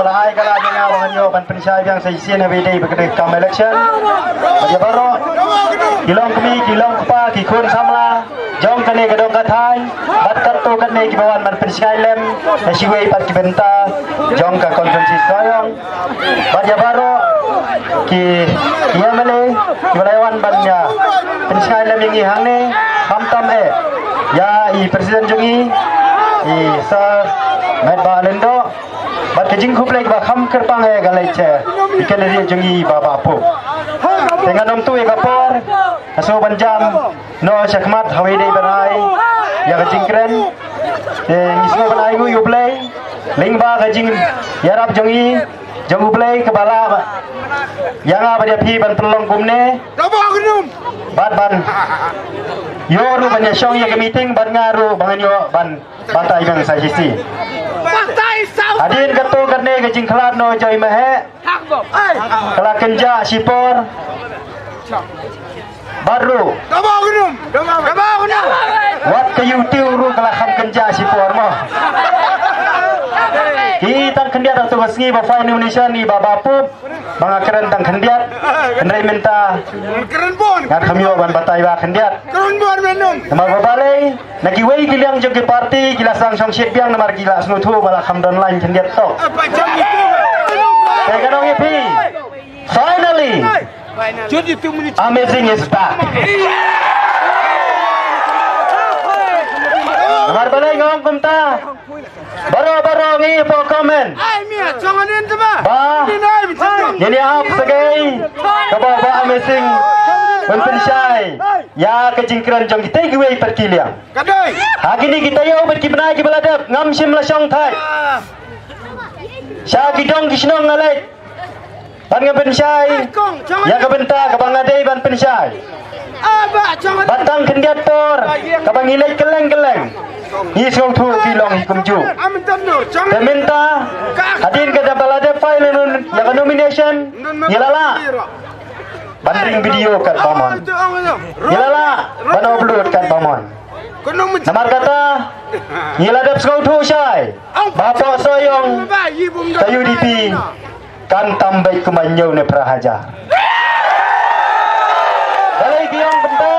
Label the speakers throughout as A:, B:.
A: kelahai kalau ada wanyo ban pensai yang saya sini BD berkait kam election. Bagi baru kilong kami kilong kepa kikun samla jong kene kedong katai bat kartu kene kibawan ban pensai lem nasiwei pat kibenta jong ka konferensi soyong. Bagi baru ki ia mele kibawan bannya pensai lem yang ihang ne hamtam ya i presiden jongi i sir Met ba lendo bat kejing kuplek ba kham kerpang galai che ikan ri jongi baba po dengan nom tu kapor aso banjam no sakmat hawe dei banai ya kejing kren ngisno banai gu yuplay ling ba kejing yarap jongi jong uplay kebala yang apa dia pi ban pelong kumne bat ban yo ru ban syong ya meeting ban ngaru bangan yo ban bantai bang sai sisi Adin ketu kene kejing kelat no joy mehe kelak kenja sipor baru wat kayu tiuru kelak ham kenja sipor mo kita kendiat atau basngi bapak Indonesia ni babapup bang keren tang kendiat kendai minta keren pun kan kami ban batai ba kendiat keren pun menung nama babalai naki wei gilang jogi parti gila sang song shit biang namar gila snutu bala kamdan lain kendiat to saya kadang ipi finally amazing is back namar balai ngom kumta Baro ngi po komen. Ba. Ini ap segai. Kaba ba amazing. Punten syai. Ya kejingkran jong kita giwe perkiliang. Hari ni kita yo berkibnai ki baladap ngam sim la syong thai. Sya gidong kisnong ngalai. Ban ngam pensyai. Ya kabenta kabangadei ban pensyai. Batang kendiat por. Kabang ilai keleng-keleng. Isong tu kilong hikum ju. Teminta hadin kada balade file nun yang nomination yalala. Banding video kat bamon. Yalala ban upload kat bamon. Namar kata yiladap skau tu syai. Bapa soyong kayu dipi kan tambai kemanyau ne prahaja. Balai biang benda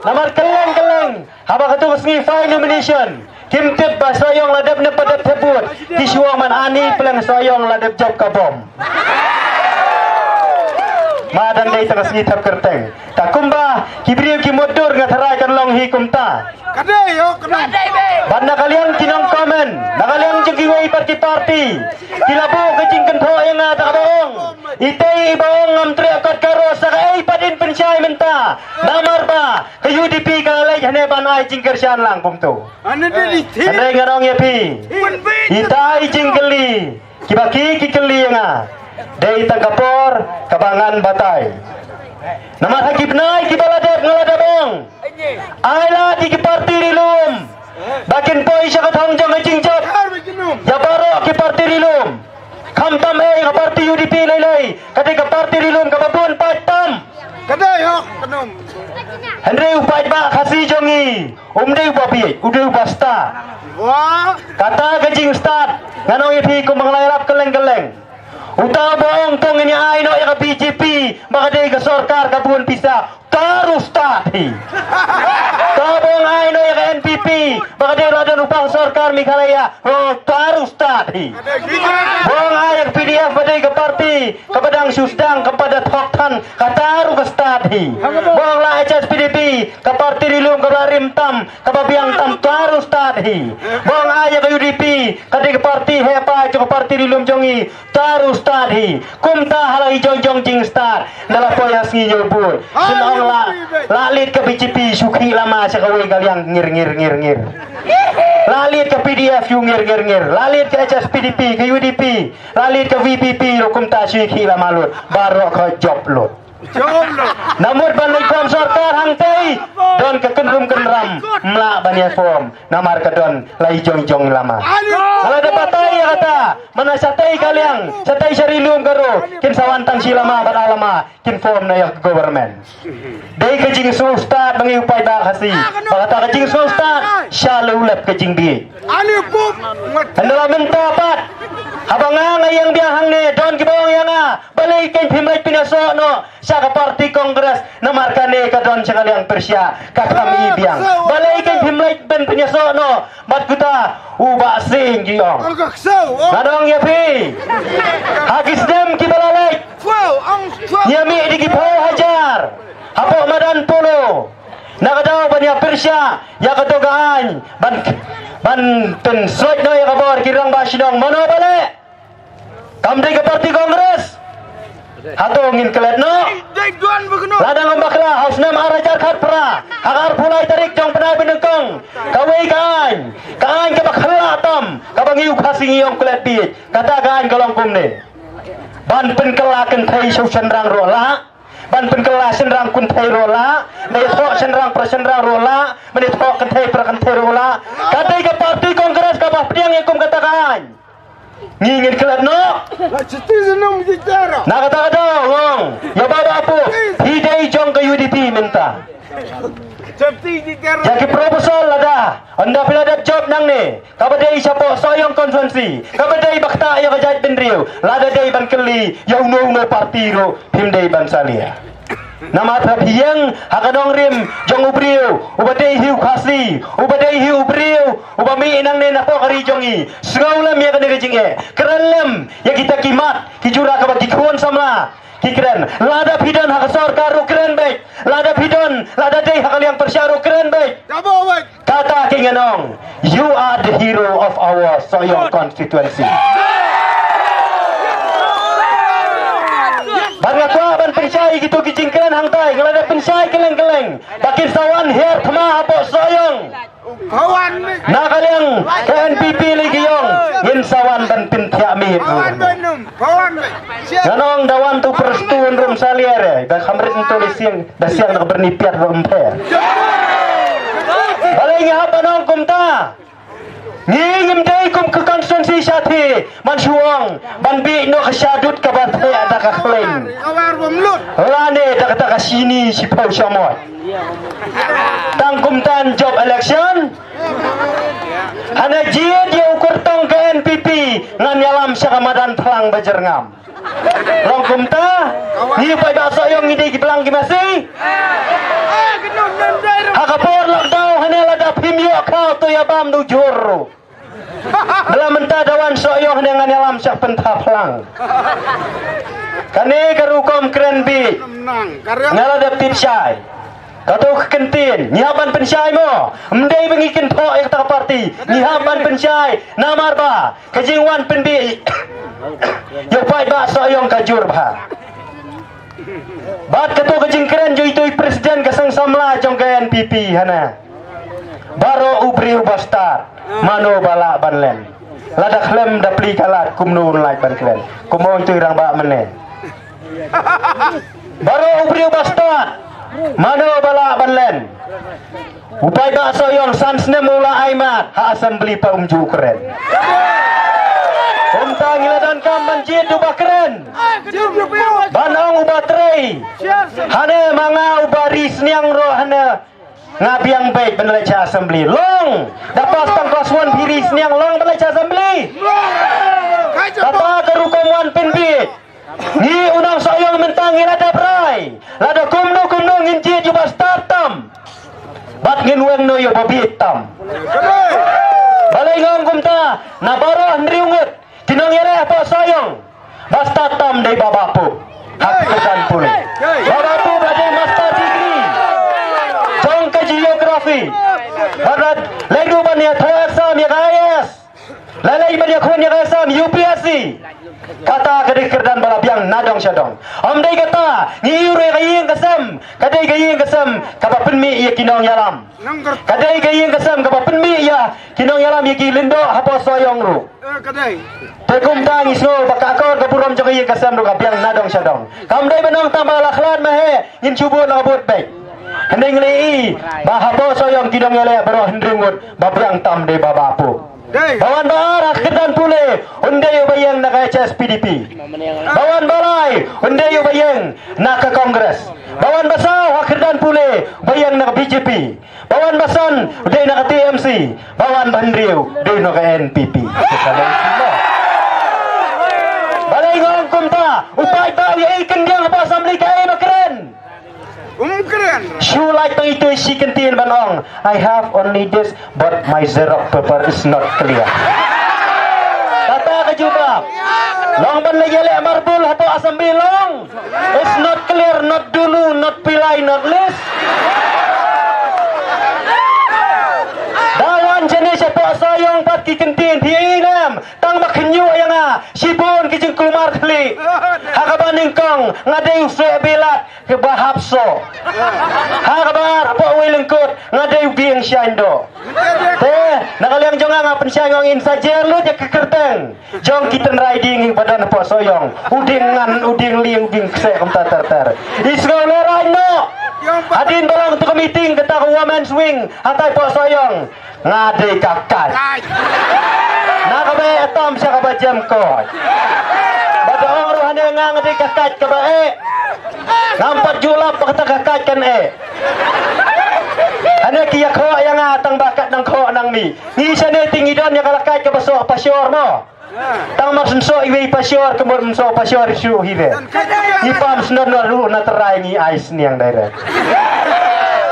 A: namar keleng-keleng. Haba katu kesni file nomination. Kim tip ba soyong ladap ne padat tebut. Tisuang man ani pelang soyong ladap job kabom. Madan dai tengah sni tap kerteng. Takumba kibriu ki motor ngatarai kan long hi kumta. Kadai yo kadai be. Banda kalian kinong komen. Nakalian jegiwei parti. Kilabu kecing kentho yang ada kabong. Itay ibong ngamtre akat karo sa kay padin pensyai menta. Namar ba ke UDP kalay hane banai jingker syan lang kumto. Andai ngarong ya pi. Itay jingkeli. Kibaki kikeli nga. Dei tagapor kabangan batay. Namar hakibnay kibaladep ngaladabong. Ayla di parti rilum. Bakin poy siya katang jang jingjap. Ya baro ki parti rilum. Kamtam ka parti UDP laylay. Kati ka parti rilum kababun patam. Kadai ho kanum. Henry upaj ba khasi jongi. Umdei upapi, udei upasta. Wah. Kata kajing start. Ngano ipi ko manglayrap keleng-keleng. Uta boong tong ini aino ya ka BJP maka dei ka sorkar kabun pisa tarus tadi. Tabong aino ya ka NPP maka dei radan upang sorkar mikalaya tarus tadi. Boong ayak PDF badai ka parti kepadang susdang kepada thoktan kataru ka stadi. Boong la HS PDP ka parti rilum ka rimtam ka babiang tam tarus tadi. Boong ayak ka UDP kadai ka parti hepa ka parti rilum jongi tarus tadi. Kumta halai jong jing star dalam poyas ngiyo bur. Senong lalit ke BJP suki lama sekawai kalian ngir. Lalit ke PDF yung ngir. Lalit ke HS PDP ke UDP. Lalit ke VPP lo kumta suki lama lut. Baru ke job lut. Namun balik form sorkar hangtai don kekenrum kenram melak bania form namar kedon lai jong lama. Kalau ada patai ya kata mana satai kaliang satai syariluang garo kin sawantang silama lama kin form na yak government. Dai kejing sulstad bangi upai ba kasi. Bakata kejing sulstad syalulat kejing bi. Hendala mentapat habang ngayang biahang ne don kibawang yang balik kin himlay pinaso no siya parti kongres na markane kadon siya kaliang Persia kakami biang balik kin himlay ben pinaso no matkuta uba sing giong kadong yapi hagis dem kibalalay yami digipo hajar hapo madan polo nakadaw banya Persia ya katogaan ban pensot no ya kabor kirang basidong mano balik kamdi ke parti kongres hatongin kelet no ladang ombakla hausnam arajar khatpra agar pulai tarik jong penai benengkong kawai kain kabakhala tam kabang iu khasing iong kelet bit kata kain kalong kumne ban penkela kentai sau senrang rola ban penkela senrang kuntai rola menithok senrang persenrang rola menithok kentai perkentai rola katai ke parti kongres kabah pediang ikum kata kain ngingin kelet no nakata wong ya baba apo hidai jong ke UDP minta jadi proposal ada anda pilada job nang ne kabadai siapa soyong konvensi kabadai bakta ya kajat benriu lada dai ban keli ya uno parti ro himdai ban salia nama terhiyang hakadong rim jong ubriu ubadai hiu khasi ubadai hiu ubriu ubami nang ne napo kari jongi sengaulam ya kene kejinge kerenlem ya kita kimat kijura kabat dikuan sama kikren lada pidon hakasor karu keren baik lada pidon lada dei hakaliang persyaru keren baik kata kinganong you are the hero of our Soyong constituency. Bangga tua ban pensai gitu kijingkren hangtai ngelada pensai keleng-keleng bakin sawan her thema apok Soyong na kaliang KNPP lagi yong ngin sawan ban pintiami nganong dawan tu perstuun rum saliere dah kamrit tulis siang dah siang nak bernipiat romper balai ngapa nong kumta ngingim day kum ke konstitusi syati mansuang banbi no kesyadut kabate ada kaklaim lane tak tak sini si pau syamot tangkum tan job election hana jia dia ukur tong ke NPP ngan yalam syakamadan telang bajerngam longkum ta ni pai bakso yang ngide kibelang kimasi hakapor lockdown hana lada pimyo kau tu ya bam nujur dalam mentah dawan soyong dengan alam syak pentah pelang kane karukom keren bi ngala da pipsai kau kentin nyihapan pensai mo mendai bengikin po ek tak parti nyihapan pensai namar ba kejingwan penbi yo pai ba soyong kajur ba bat ketu kejing keren jo itu presiden kasang samla jong KNPP hana baro ubriu bastar mano bala banlen lada klem dapli kalat kumnu like ban klen kumo itu irang ba mene baro ubriu bastar mano bala banlen upai ba soyong sansne mula aimat ha assembly pa umju keren Umtang iladan kam banjir duba keren banong ubatrei hane manga ubaris niang ro hane ngabiang baik benelaja assembly long dapat pangkoswan biris niang long benelaja assembly kata kerukuman penbi ni unang soyong mentangi lada brai lada kumno nginci juba startam bat nginweng no yo babitam balai ngong kumta nabaro hendriungut tinong yare apa soyong bastatam dari babapu hakikan pulih babapu badai master degree ke geografi barat lego bania thasam ya KS lalai bania khon ya KSam UPSC kata kedik dan balabiang nadong syadong amdai kata ngiure gayeng kesam kadai gayeng kesam kaba penmi ya kinong yalam kadai gayeng kesam kaba penmi ya kinong yalam ya kilindo hapo soyong ru kadai tekum tangi so bakakor kapuram jagayeng kesam ru kabiang nadong syadong kamdai benong tambah lakhlan ngin cuba nak buat baik. Hending lei bahabo soyong kidong ele baro hendringut babrang tam de babapu. Bawan bar akhirdan pule unde yo bayang nak HS PDP. Bawan balai unde yo bayang nak ke Kongres. Bawan basau akhirdan pule bayang nak BJP. Bawan basan udah nak TMC. Bawan bandriu udah nak NPP. Balai ngong kumta upai tau ya ikan dia apa assembly kai makeren. Shoe like itu isi kentin banong. I have only this, but my Xerox paper is not clear. Kata kejubah, long ban lagi le marbul atau assembly long. It's not clear, not dulu, not pilai, not list. Dawan jenis apa sayang pat ki kentin hiinam tang makenyu yang sibun kijeng keluar kali hakabaning kong ngadeng sebelat ke bahapso hakabar apa wilengkut ngadeng biang syaindo teh nakaliang jongang apen syangong insajer lu je kekerteng jong kiten riding badan apa soyong uding liang bing kse kem ter isgo lerai no adin balang untuk meeting kata women's wing hatai po soyong ngade kakak nakabe atom siya kabajam ko badaong ruhane nga ngade kakak kabae ngampat julap pakata kakak kan ane kiyak ho yang atang bakat ng ko nang mi siya ne tingidon ya kalakay kabaso pasyor mo tang maksunso iwe pasyor kemur mso pasyor isu hive ipam snon ru na terai ni ice niang direct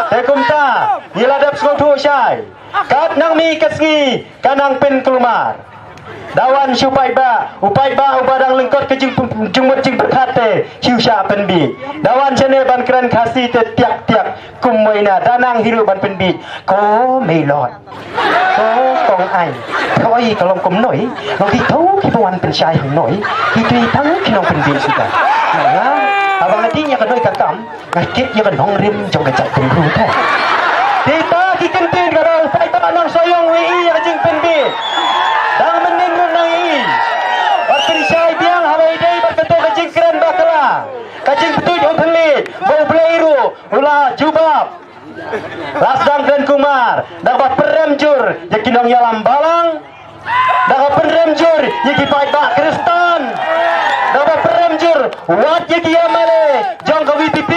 A: Tekumta, yiladap sekolah syai. Kat nang mi kesngi, kanang pen kelumar. Dawan upai ba ubadang lengkot ke jumut jing berkate, hiusya penbi. Dawan jene ban keren kasih te tiak kumoina danang hiru ban penbi. Ko melot, ko kong ai. Koi kalau kum noi, lo kita kipuan pensyai noi, itu tang kinong penbi sudah. Abang hatinya kan noi kakam, ngakit ya kan hong rim jong kacak kembru teh. Kita kikentin kalau upai ba nang soyong wi ya jing penbi. Dang mening nang i. Waktu syai biang hawai dei berketuk kacing keren bakala. Kacing betuj utelit, bau pelairu, ulah jubab. Lasdang dan kumar, dapat peremjur, yakinong yalam balang. Dapat peremjur, yaki pai bak Kristen. Dapat peremjur, wat yaki amale, jong ke WPP.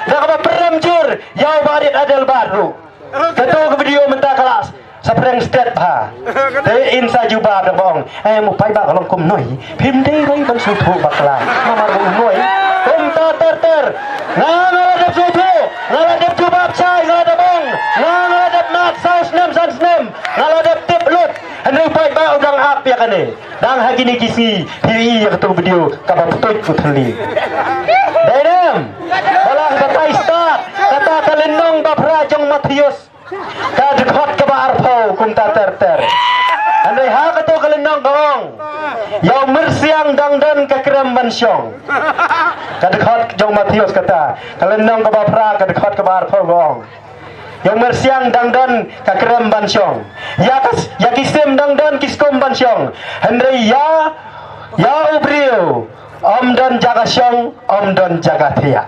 A: Dapat peremjur, yau barit adel baru. Ketua ke video mentah kelas. Sapreng stet ba te insa juba da bong mu pai ba kalong kum noi phim dei roi ban su thu bakla mamar bu noi kum ta ter ngala da su thu ngala da juba chai ngala da bong ngala da mat saus nem ngala da tip lut anu pai ba udang ap ya kane dang hagi ni kisi hi ya ketu video ka ba putoi ku thali dainem balah batai start kata kalenong ba prajong Matius kadekot ke barpau kumta ter andai ha kato kalenong gong yau mersiang dangdan ke kerem bansyong kadekot jong Matius kata kalenong ke bapra kadekot ke barpau gong yang mersiang dangdan ke kerem bansyong ya kisim dangdan kiskom bansyong andai ya ubriu om don jaga syong om don jaga tia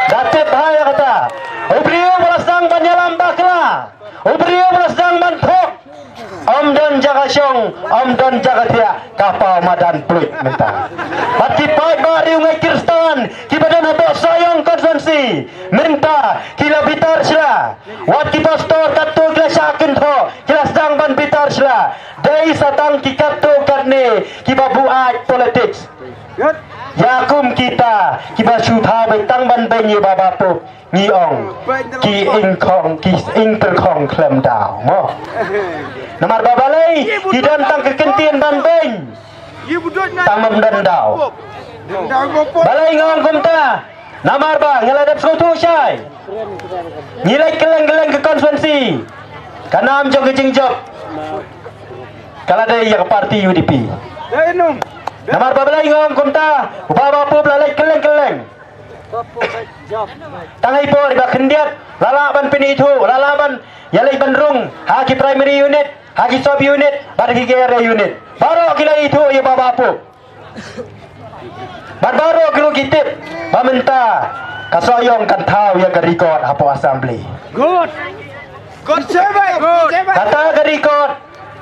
A: datip bahaya kata ubriu belasang banyalam bakla ubriu belasang mantok om don jaga syong om don jaga tia kapal madan pluit minta pati pai bariu ngai Kristen kibadan hato soyong konsensi minta kila bitar sila wat ki pastor katu kila syakin tho kila sang ban bitar sila dei satang ki katu katne kibabuat politics Yakum kita kiba syutha betang ban benyi babapu ngiong ki ingkong ki ingterkong klem dao mo namar babalai ki dan tang kekentian ban beng tang memdan dao balai ngong kumta namar ba ngeladap skutu syai nilai keleng-keleng ke konvensi kanam jog kejing job kalade ya parti UDP namar babalai ngom kumta baba pu lalai keleng tangai po riba kendiat lalaban pinitu lalaban yalai bandrung haki primary unit haki sub unit bagi area unit baru kila itu ya baba pu baru kilo kitip meminta kasoyong kan tahu ya garikot hapo assembly.
B: Good. Good survey. Good.
A: Kata garikot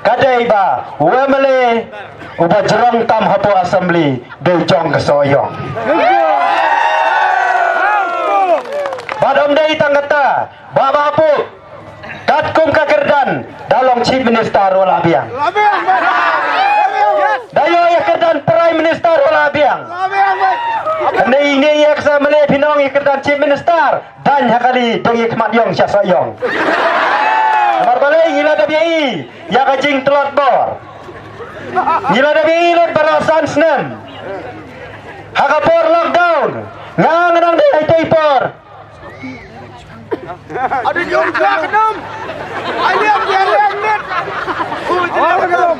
A: kadai ba wemele uba jerong tam hapo assembly bejong kasoyong. Badom dai tanggata baba hapo katkum kakerdan dalong chief minister wala biang. Dayo ya kerdan prime minister wala biang. Kani ini ya kesa mele pinong ya kerdan chief minister dan hakali dong ya kemat yong sya soyong. Nomor balai gila da biai ya kajing telot bor. Gila da biai lot barasan senem. Hakapor lockdown. Ngang di hai por.
B: Ada jom ke kedom. Aliam dia liam net. Oh kedom.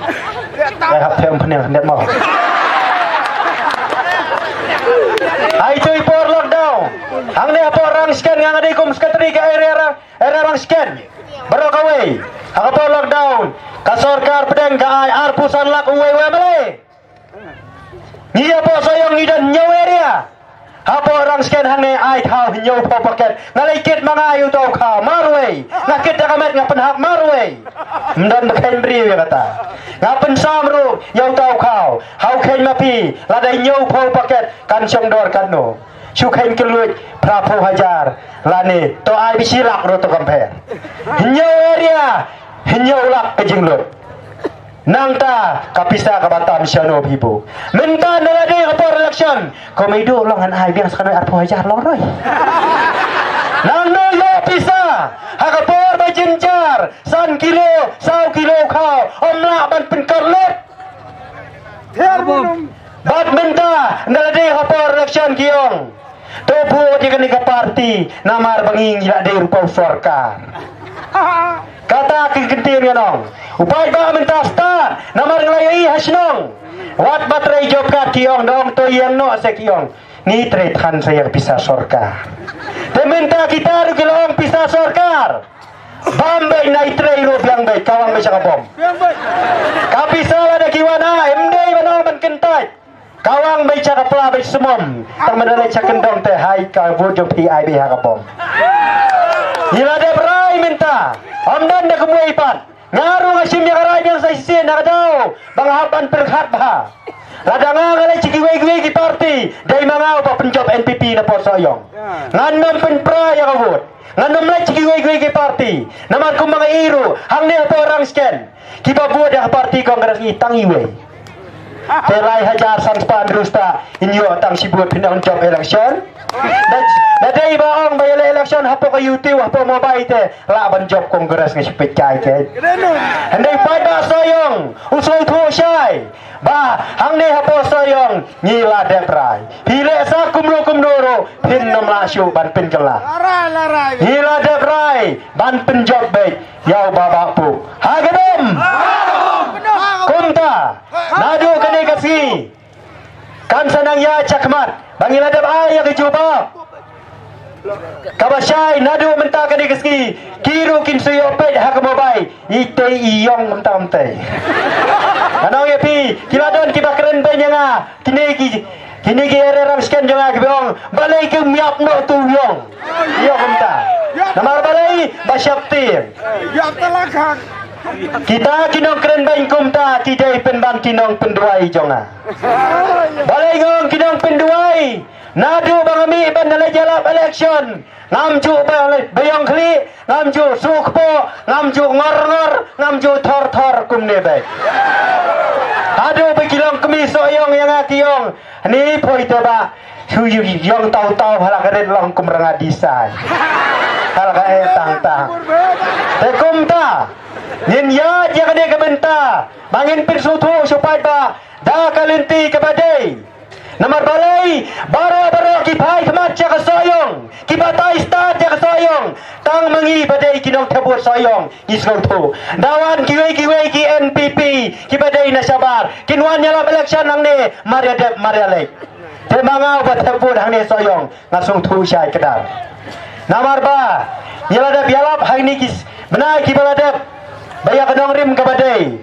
A: Saya hap thêm phần net mau. Hai cuy por lockdown. Hang ne apa orang scan ngang ada kum sekretari ke area orang scan. Baru kawai. Hang apa lockdown. Kasorkar pedeng ke ai arpusan lak uwe mele. Ni apa sayang ni dan nyaw area. Apa orang scan hang ai thau nyaw po paket. Ngalai kit mangayu tau kha marway. Nakit dakamet ngapen hak marway. Mdan beken bri ya kata. Ngapen samru yau tau khau. Hau ken mapi ladai nyaw po paket kan chong dor kan no. Chu ken keluit prapo hajar lani to ai bisilak ro to compare. Nyaw area nyaw lak kejinglut. Nangta kapisa kabatam syano bibu. Minta nalade kapor election. Komedo longan ai biang sakano arpo hajar long roy. Nang no yo pisa. Hakapor bajinjar san kilo, sau kilo kau. Omla ban penkerlet.
B: Terbunum.
A: Bat minta nalade kapor election kiong. Topo di kanika parti namar banging gila de rupa sorkar. Kata kegentir nong. Upai ba minta start namar ngelayai hasnong. Wat batrai job ka kiong dong to yang no se kiong. Ni tre than saya pisah sorkar. Te minta kita rugilong pisah sorkar. Bambay na itre ro biang bay kawang bay sakapom. Kapisa ada kiwana MD manong man kentai. Kawang bay cakapla bay semom. Tang menalai cakendong te hai ka bojo PIB hakapom. Nila de berai minta. Amdan na kumuay pan. Ngaru ngasim ya karay yang sa isin nakadaw. Banghapan perkhat ba. Lada nga ngalay chikiway-gway ki party. Day mga pa penjob NPP na po soyong. Ngan mam penpra ya kawot. Ngan mamlay chikiway-gway ki party. Naman kung mga iro. Hang niya po orang scan. Kipabuad ya party kongres itang iway. Telai hajar sang span rusta. Inyo tang sibut pinang job election. Naday baong bayala election hapo ka YouTube hapo mobile te laban job kongres ng sipit kay ke. Henday pada soyong usul tu syai. Ba hang ne hapo soyong ngila deprai. Hile sa kumro pin namlasyo ban pin kala.
B: Larai.
A: Ngila deprai ban pin job baik yau babak pu. Hagadem. Kumta. Nadu kene kasi. Kan sanang ya cakmat. Bangila dep ay yang dicoba. Kabasay nadu menta kani keski. Kiru kin suyo pet hak mobai. Ite iyong menta. Anong ya pi? Kiladon kiba keren benyanga. Kini ki erang scan jonga kibeong. Balai ke miap no tu yong. Iyong menta. Namar balai basyaptir.
B: Ya telakak.
A: Kita kinong keren bain kumta tidak penban kinong penduai jonga. Balai ngong kinong penduai. Nadu bangami ban nalai jalap election. Ngamju bayong kli, ngamju sukpo, ngamju ngor, ngamju thor kumne baik. Adu bekilong kemiso yong yang akiyong. Ni poi teba. Huyu yong tau hala keren long kumranga disai. Hala ka tang. Tekumta. Nin ya jangan dia kebenta. Bangin pirsutu supaya ba da kalinti kabadai. Namar balai bara kipai kemat cak soyong. Kibatai start cak soyong. Tang mengi badai kinong tebur soyong. Isgol tu. Dawan kiwei ki NPP. Kibadai nasabar. Kinwan nyala election nang ne Maria Dep Maria Lek. Temangau ba tebur hang ne soyong. Ngasung tu syai kedar. Namar ba nyala dep yalap hang ni kis. Benai kibaladep. Bayak kenong rim kabadai.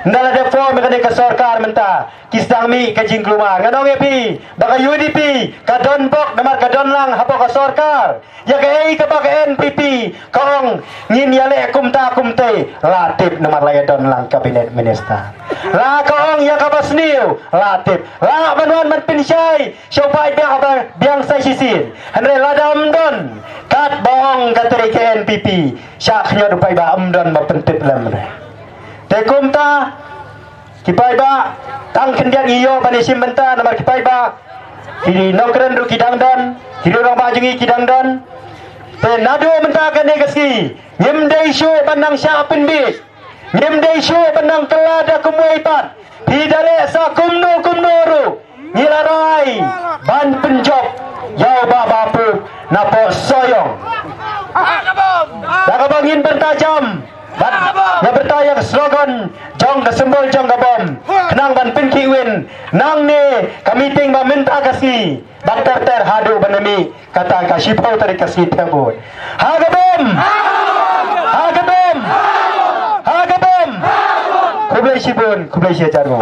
A: Ndala de form ka ka sarkar menta kisang mi ka jing keluar nganong epi baka UDP ka donbok namar ka don lang hapo ka sarkar ya ka ei ka baka NPP kaong ngin yale kumta kumte latip namar laya don lang kabinet minister la kaong ya ka basniu latip la banwan man pinsyai syaupai biang sai sisin andre ladam don kat bong kateri ke NPP syak nyo dupai ba amdon ma pentip lam te kumta kipai ba tang kendian iyo panisim benta namar kipai ba kini nokren ru kidang don kini orang ba jengi kidang don te nado menta kan negasi nyemdei syu bandang syapin bi nyemdei syu bandang kelada kumwaipat hidale sa kumno ru ngilarai ban penjop yau ba bapu napo soyong dakabangin bertajam ya bertayang slogan jong kesembol jong kabom kenang ban pin kiwin nang ne kamiting ba minta kasi bakter ter hadu banami kata kasipau tari kasi tebut hagabom hagabom hagabom kublai sibun kublai sia jargo